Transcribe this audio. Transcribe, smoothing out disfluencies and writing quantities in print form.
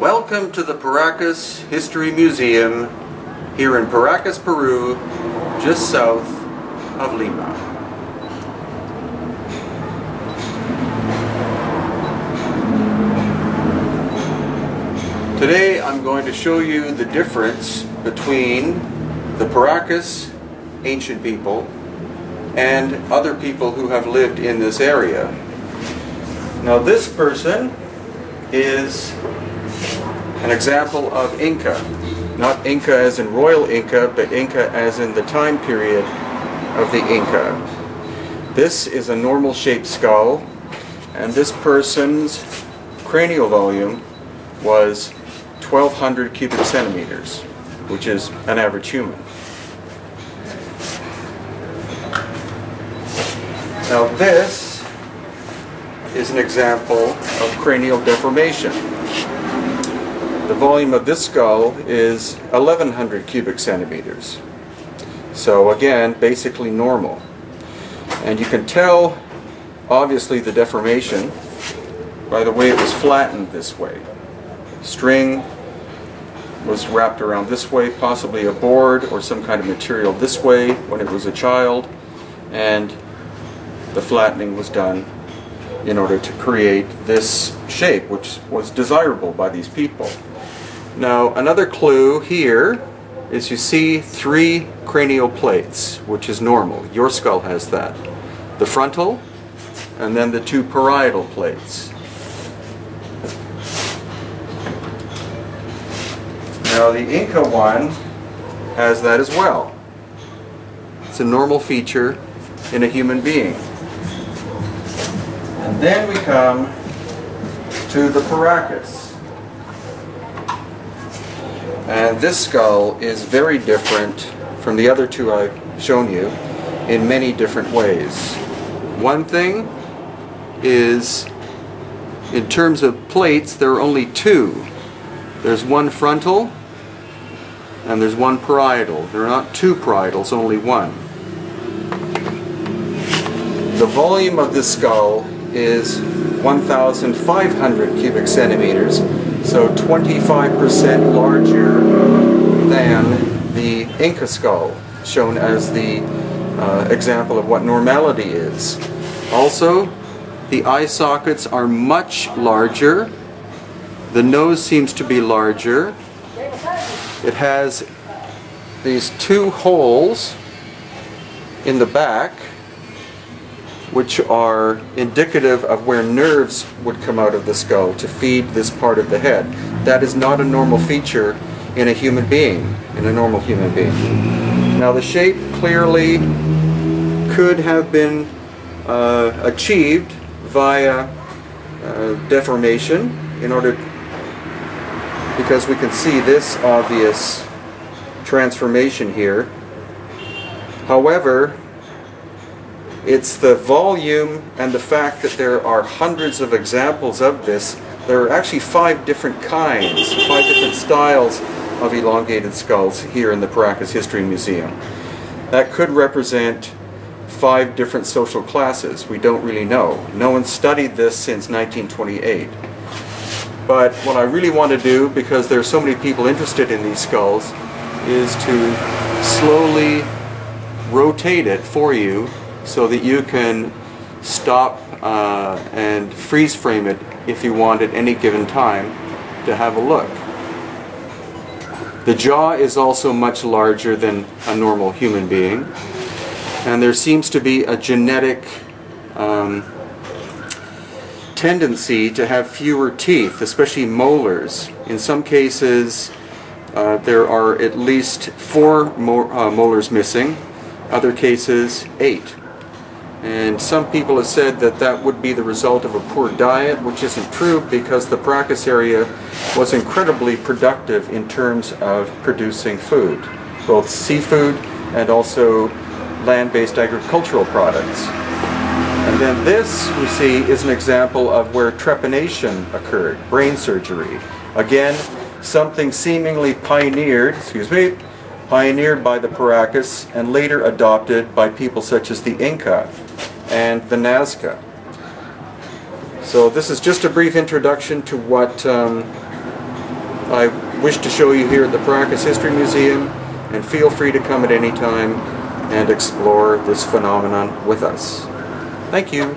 Welcome to the Paracas History Museum here in Paracas, Peru, just south of Lima. Today I'm going to show you the difference between the Paracas ancient people and other people who have lived in this area. Now this person is an example of Inca. Not Inca as in Royal Inca, but Inca as in the time period of the Inca. This is a normal shaped skull, and this person's cranial volume was 1,200 cubic centimeters, which is an average human. Now this is an example of cranial deformation. The volume of this skull is 1,100 cubic centimeters. So again, basically normal. And you can tell, obviously, the deformation by the way it was flattened this way. String was wrapped around this way, possibly a board or some kind of material this way when it was a child, and the flattening was done in order to create this shape, which was desirable by these people. Now, another clue here is you see 3 cranial plates, which is normal. Your skull has that. The frontal, and then the 2 parietal plates. Now, the Inca one has that as well. It's a normal feature in a human being. And then we come to the Paracas. And this skull is very different from the other 2 I've shown you in many different ways. One thing is, in terms of plates, there are only 2. There's 1 frontal and there's 1 parietal. There are not 2 parietals, only 1. The volume of this skull is 1,500 cubic centimeters, so 25% larger than the Inca skull, shown as the example of what normality is. Also, the eye sockets are much larger. The nose seems to be larger. It has these 2 holes in the back, which are indicative of where nerves would come out of the skull to feed this part of the head. That is not a normal feature in a human being, in a normal human being. Now the shape clearly could have been achieved via deformation in order, because we can see this obvious transformation here. However, it's the volume and the fact that there are hundreds of examples of this. There are actually 5 different kinds, 5 different styles of elongated skulls here in the Paracas History Museum. That could represent 5 different social classes. We don't really know. No one studied this since 1928. But what I really want to do, because there are so many people interested in these skulls, is to slowly rotate it for you so that you can stop and freeze frame it if you want at any given time to have a look. The jaw is also much larger than a normal human being, and there seems to be a genetic tendency to have fewer teeth, especially molars. In some cases there are at least 4 molars missing, other cases 8. And some people have said that that would be the result of a poor diet, which isn't true, because the Paracas area was incredibly productive in terms of producing food, both seafood and also land-based agricultural products. And then this, we see, is an example of where trepanation occurred, brain surgery. Again, something seemingly pioneered by the Paracas and later adopted by people such as the Inca and the Nazca. So this is just a brief introduction to what I wish to show you here at the Paracas History Museum, and feel free to come at any time and explore this phenomenon with us. Thank you.